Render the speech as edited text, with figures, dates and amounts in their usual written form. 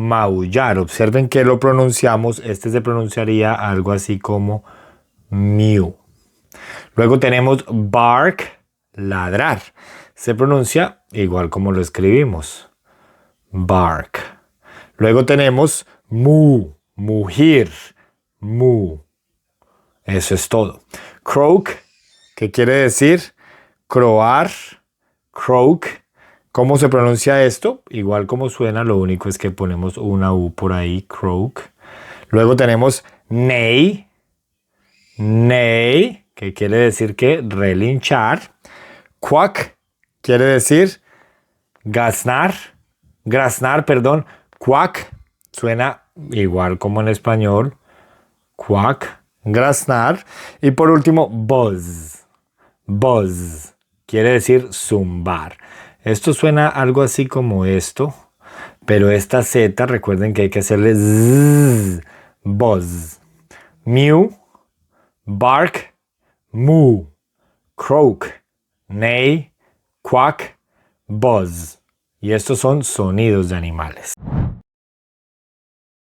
maullar. Observen que lo pronunciamos. Este se pronunciaría algo así como mew. Luego tenemos bark, ladrar. Se pronuncia igual como lo escribimos. Bark. Luego tenemos moo, mugir, moo. Eso es todo. Croak, ¿qué quiere decir? Croar, croak. ¿Cómo se pronuncia esto? Igual como suena, lo único es que ponemos una U por ahí, croak. Luego tenemos neigh, neigh, que quiere decir que relinchar. Quack, quiere decir graznar, perdón. Quack, suena igual como en español. Quack, graznar. Y por último, buzz, buzz, quiere decir zumbar. Esto suena algo así como esto, pero esta Z, recuerden que hay que hacerle zzz, buzz. Mew, bark, moo, croak, neigh, quack, buzz. Y estos son sonidos de animales.